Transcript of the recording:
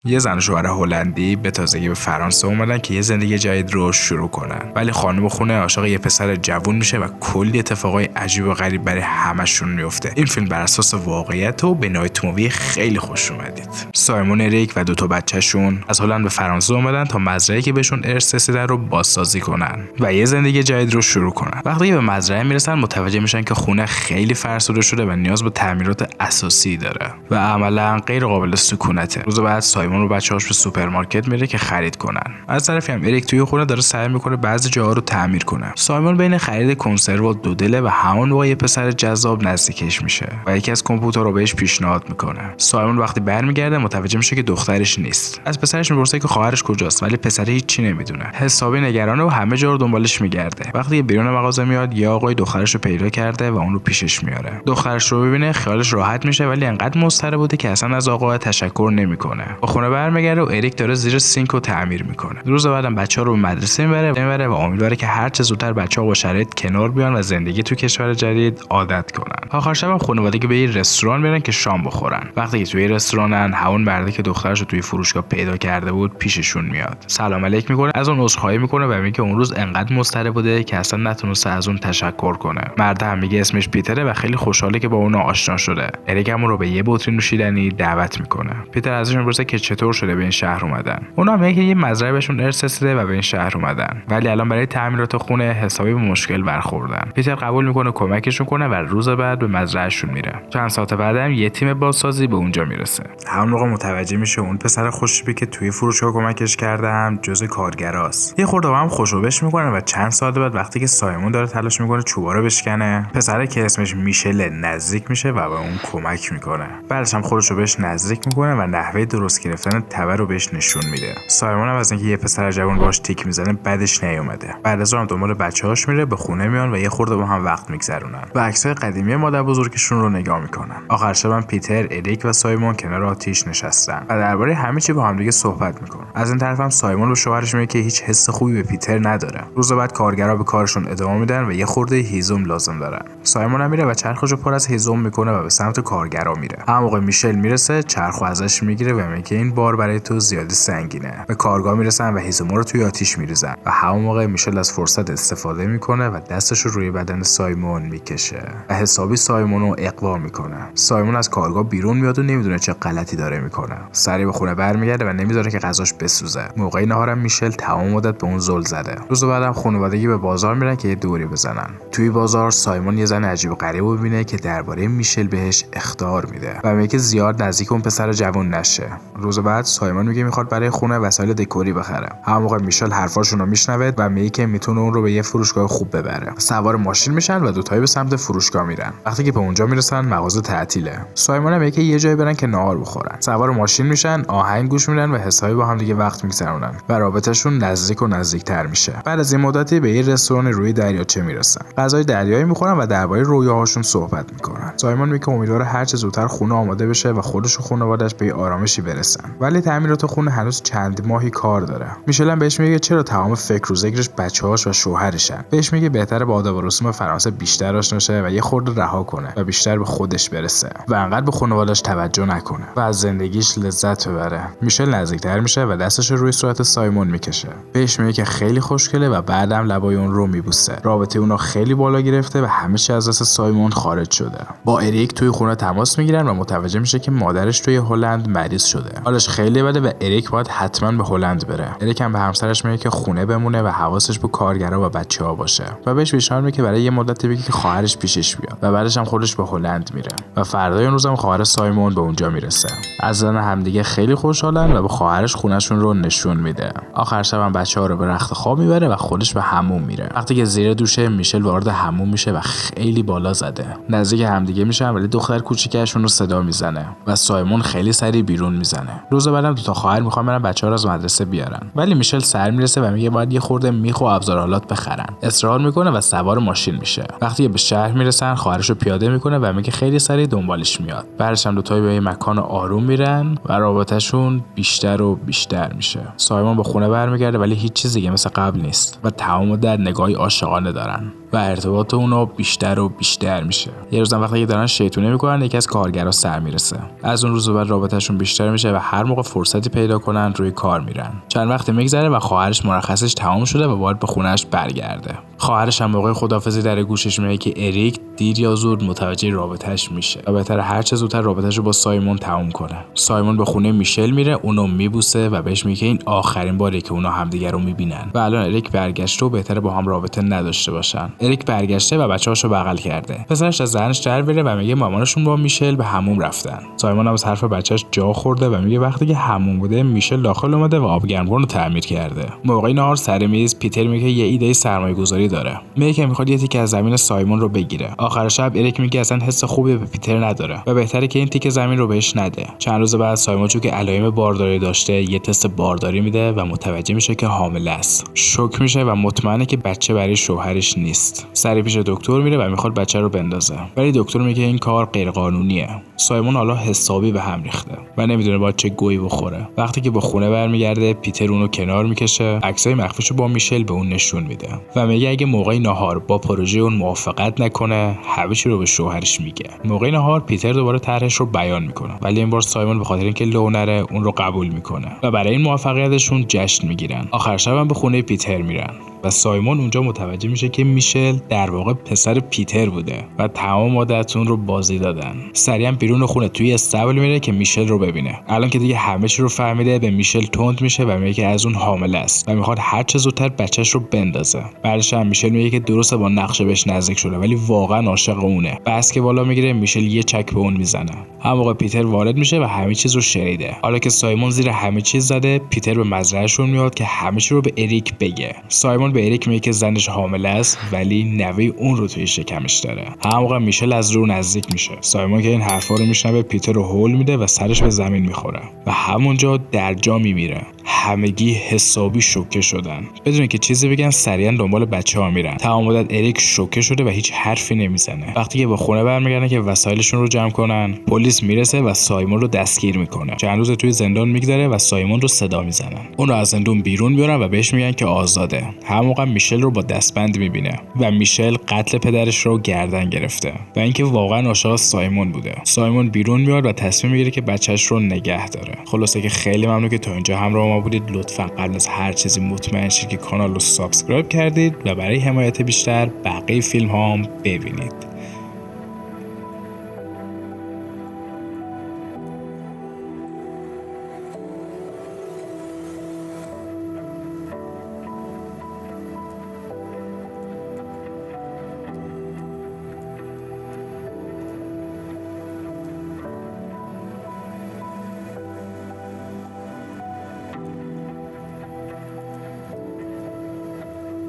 یه زن و شوهر هلندی به تازگی به فرانسه اومدن که یه زندگی جدید رو شروع کنن. ولی خانم خونه عاشق یه پسر جوون میشه و کلی اتفاقای عجیب و غریب برای همشون میفته. این فیلم بر اساس واقعیت و به نایت مووی خیلی خوش اومدید. سایمون اریک و 2 بچه‌شون از هلند به فرانسه اومدن تا مزرعه‌ای که بهشون ارث رسیده رو بازسازی کنن و یه زندگی جدید رو شروع کنن. وقتی به مزرعه میرسن متوجه میشن که خونه خیلی فرسوده شده و نیاز به تعمیرات اساسی داره و عملاً غیر قابل سکونته. روز بعد سایمون و بچه‌هاش به سوپرمارکت میره که خرید کنن. از طرفی هم اریک توی خونه داره سعی میکنه بعضی جاها رو تعمیر کنه. سایمون بین خرید کنسرو و دودله و همون موقع یه پسر جذاب نزدیکش میشه و یکی از کامپیوترها رو بهش پیشنهاد میکنه. سایمون وقتی برمیگرده متوجه میشه که دخترش نیست. از پسرش میپرسه که خواهرش کجاست، ولی پسر هیچی نمیدونه. حسابی نگرانه و همه جا رو دنبالش میگرده. وقتی بیرون مغازه میاد یه آقای دخترش رو پیدا کرده و اون رو پیشش میاره. دخترش رو ببینه خیالش راحت میشه، ولی انقدر مضطرب بوده که اصلا از آقا تشکر نمیکنه. با خونه برمیگرده و اریک داره زیر سینک رو تعمیر میکنه. روز بعدم بچه‌ها رو به مدرسه میبره و امیدواره که هر چه زودتر بچه‌ها با شرایط کنار بیان و زندگی تو کشور جدید عادت کنن. آخر شب خانوادگی به یه رستوران میرن که شام بخورن. وقتی که توی رستورانن همون مرده که دخترش رو توی فروشگاه پیدا کرده بود پیششون میاد. سلام علیک میکنه، از اون عذرخواهی میکنه و میگه اون روز انقدر مضطرب بوده که اصلا نتونسته از اون تشکر کنه. مرد هم میگه اسمش پیتره و خیلی خوشحاله که با اون آشنا شده. اریک هم رو به یه بطری نوشیدنی دعوت میکنه. پیتر ازش میپرسه که چطور شده به این شهر اومدن. اونا میگن که یه مزرعه بهشون ارث رسیده و به این شهر اومدن، ولی الان برای تعمیرات خونه حسابی به مشکل برخوردن. پیتر قبول میکنه کمکشون کنه و روز بعد به مزرعهشون میره. چند ساعت بعدم یه تیم بازسازی به اونجا میرسه. همون موقع متوجه میشه اون پسر خوشتیپی که توی فروشگاه کمکش کرده هم جزء کارگراست. یه خورده با هم خوشوبش میکنه و چند ساعت بعد وقتی که سایمون داره تلاش میکنه چوبا رو بشکنه، پسره که اسمش میشل نزدیک میشه و به اون کمک میکنه. بعدش هم خودش رو بهش نزدیک میکنه و نحوه درست گرفتن تبر رو بهش نشون میده. سایمون هم از اینکه یه پسر جوان باش تیک میزنه بعدش نیومده. بعد از اون دنبال بچه‌هاش میره، به خونه میان و یه خورده با هم وقت میگذرونن و عکسای قدیمی مادر بزرگشون رو نگاه میکنن. آخر شب پیتر، اریک و سایمون کنار آتیش نشستن و درباره همه چی با هم دیگه صحبت میکنن. از این طرف هم سایمون به شوهرش میگه که هیچ حس خوبی به پیتر نداره. روز بعد کارگرا به کارشون ادامه میدن و یه خورده هیزم لازم دارن. سایمون هم میره و چرخشو پر از هیزم میکنه و به سمت کارگرا میره. همون موقع میشل میرسه، چرخو ازش میگیره و میگه این بار برای تو زیادی سنگینه. به کارگاه میرسن و هیزم رو توی آتیش میریزن و همون موقع میشل از فرصت استفاده میکنه و دستش رو روی بدن سایمون میکشه و حسابی سایمون رو اغوا میکنه. سایمون از کارگاه بیرون میاد و نمیدونه چه غلطی داره میکنه. سریع به خونه برمیگرده و نمیذاره که غذاش بسوزه. موقع نهارم میشل تمام مدت به اون زل زده. روز بعدم خانوادگی به بازار میرن که یه دوری بزنن. توی بازار سایمون یه زن عجیب و غریب رو میبینه که درباره میشل بهش اخطار میده و میگه زیاد نزدیک اون پسر جوان نشه. روز بعد سایمون میگه میخواد برای خونه وسایل دکوری بخره. همون موقع میشل حرفاشون رو میشنوه و میگه که میتونه اون رو به یه فروشگاه خوب ببره. سوار ماشین میشن و دوتایی به سمت فروشگاه میرن. وقتی که به اونجا میرسن مغازه تعطیله. سایمون میگه که یه جایی برن که نهار بخورن. سوار ماشین میشن، آهنگ گوش میدن و حسابی با هم دیگه وقت میگذرونن و رابطهشون نزدیک و نزدیکتر میشه. بعد از این مدتی به یه رستوران روی دریاچه میرسن. غذای دریایی میخورن و درباره رویاهاشون صحبت میکنن. سایمون میگه امیدواره هر چه زودتر خونه آماده بشه و خودش و خانواده‌اش به آرامشی برسن، ولی تعمیرات خونه هنوز چند ماهی کار داره. میشل بهش میگه چرا تمام فکر و ذکرش بچه‌هاش و شوهرشن. بهش میگه بهتره با آداب و رسوم فرانسه بیشتر آشنا شه و یه خورده رها کنه و بیشتر به خودش برسه و انقدر به خانواده‌اش توجه نکنه و از زندگیش لذت ببره. میشل نزدیکتر میشه و دستش رو روی صورت سایمون میکشه. بهش میگه که خیلی خوشگله و بعدم لبای اون رو میبوسه. رابطه اونا خیلی بالا گرفته و همه چی از دست سایمون خارج شده. با اریک توی خونه تماس میگیرن و متوجه میشه که مادرش توی هلند مریض شده. حالش خیلی بده و اریک باید حتما به هلند بره. اریک هم به همسرش میگه که خونه بمونه و حواسش به کارگرا و بچه‌ها باشه و بهش پیشنهاد میده که برای یه مدتی بگه که خواهرش پیشش بیاد و بعدش هم خودش به هلند میره و فردای اون روزم خواهر سایمون به اونجا میرسه. از زن همدیگه خیلی خوشحالن و به خواهرش خونه‌شون رو نشون میده. آخر شب هم بچه‌ها رو به رخت خواب میبره و خودش به حموم میره. وقتی که زیر دوشه میشل وارد حموم میشه و خیلی بالا زده. نزدیک همدیگه میشن ولی دختر کوچیکشون رو صدا میزنه و سایمون خیلی سریع بیرون میزنه. روز بعدم دو تا خواهر میخوان برن بچه‌ها رو از مدرسه بیارن، ولی میشل سر میرسه و میگه باید یه خورده میخ و ابزارالات بخرن. اصرار میکنه و سوار ماشین میشه. وقتی به شهر میرسن خواهرش رو پیاده میکنه و میگه خیلی سریع دنبالش میاد. بعدش هم دو تایی به یه مکان آروم میرن و رابطه‌شون بیشتر و بیشتر میشه. سایمون به خونه برمیگرده ولی هیچ چیزی دیگه مثل قبل نیست و تمام در نگاهی عاشقانه دارن. و ارتباط اونها بیشتر و بیشتر میشه. یه روز وقتی دارن شیطونی میکنن یکی از کارگرا سر میرسه. از اون روز بعد رابطهشون بیشتر میشه و هر موقع فرصتی پیدا کنن روی کار میرن. چند وقت میگذره و خواهرش مرخصش تمام شده و باید به خونه‌اش برگرده. خواهرش هم موقع خداحافظی در گوشش میگه که اریک دیر یا زود متوجه رابطه‌اش میشه و بهتره هر چه زودتر رابطه‌ش رو با سایمون تموم کنه. سایمون به خونه میشل میره، اونو میبوسه و بهش میگه این آخرین باره که اونا همدیگه رو میبینن و الان اریک برگشته و بهتره با هم رابطه نداشته باشن. اریک برگشته و بچه‌هاشو بغل کرده. پسرش از زنش در میره و میگه مامانشون با میشل به حموم رفتن. سایمون هم از حرف بچه‌اش جا خورده و میگه وقتی که حموم بوده میشل داخل اومده و آبگرم‌کنو تعمیر کرده. موقع نهار سر میز پیتر میگه یه ایده سرمایه‌گذاری داره. میگه که میخواد یه تیکه از زمین سایمون رو بگیره. آخر شب اریک میگه اصلا حس خوبی به پیتر نداره و بهتره که این تیکه زمین رو بهش نده. چند روز بعد سایمون چون که علائم بارداری داشته یه تست بارداری میده و متوجه میشه که حامله است. شوک میشه و مطمئنه که بچه برای شوهرش نیست. سری پیش دکتر میره و میخواد بچه رو بندازه. ولی دکتر میگه این کار غیرقانونیه. سایمون حالا حسابی به هم ریخته و نمیدونه باید چه گویی بخوره. وقتی که به خونه برمیگرده پیتر اونو کنار میکشه، عکسای مخفیشو با میشل به اون نشون میده و میگه اگه موقع نهار با پروژه اون موافقت نکنه همه چی رو به شوهرش میگه. موقع نهار پیتر دوباره طرحش رو بیان میکنه ولی این بار سایمون به خاطر اینکه لو نره اون رو قبول میکنه و برای این موفقیتشون جشن میگیرن. آخر شب هم به خونه پیتر میرن و سایمون اونجا متوجه میشه که میشل در واقع پسر پیتر بوده و تمام مدت اون رو بازی دادن. سریعا بیرون خونه توی استبل میره که میشل رو ببینه. الان که دیگه همه چی رو فهمیده به میشل تند میشه و میگه که از اون حامله است و میخواد هر چه زودتر بچه‌ش رو بندازه. بعدش هم میشل میگه که درسته با نقشه بهش نزدیک شده ولی واقعا عاشق اونه. بس که بالا میگیره میشل یه چک به اون میزنه. هم موقع پیتر وارد میشه و همه چیز رو شنیده. حالا که سایمون زیر همه چیز زده پیتر به مزرعهشون میاد که همه چی رو به اریک بگه. سایمون به اریک میگه که زنش حامله است ولی نوه اون رو توی شکمش داره. هم موقع میشل از رو نزدیک میشه. سایمون که این حرفا رو میشنوه پیتر رو هول میده و سرش به زمین میخوره و همونجا در جا میمیره. همگی حسابی شوکه شدن. بدون که چیزی بگن سریعا دنبال بچه‌ها میرن. تمام مدت اریک شوکه شده و هیچ حرفی نمیزنه. وقتی که به خونه برمیگردن که وسایلشون رو جمع کنن، پلیس میرسه و سایمون رو دستگیر میکنه. چند روز توی زندان میگذره و سایمون رو صدا میزنن. اون رو از زندان بیرون میارن و بهش میگن که آزاده. هم موقع میشل رو با دستبند میبینه و میشل قتل پدرش رو گردن گرفته و اینکه واقعا عاشق سایمون بوده. سایمون بیرون میاد و تصمیم میگیره که بچه‌ش رو نگه داره. خلاصه که خیلی ممنون که تا اینجا همراه ما بودید. لطفاً قبل از هر چیزی مطمئن شید که کانال رو سابسکرایب کردید و برای حمایت بیشتر بقیه فیلم ها هم ببینید.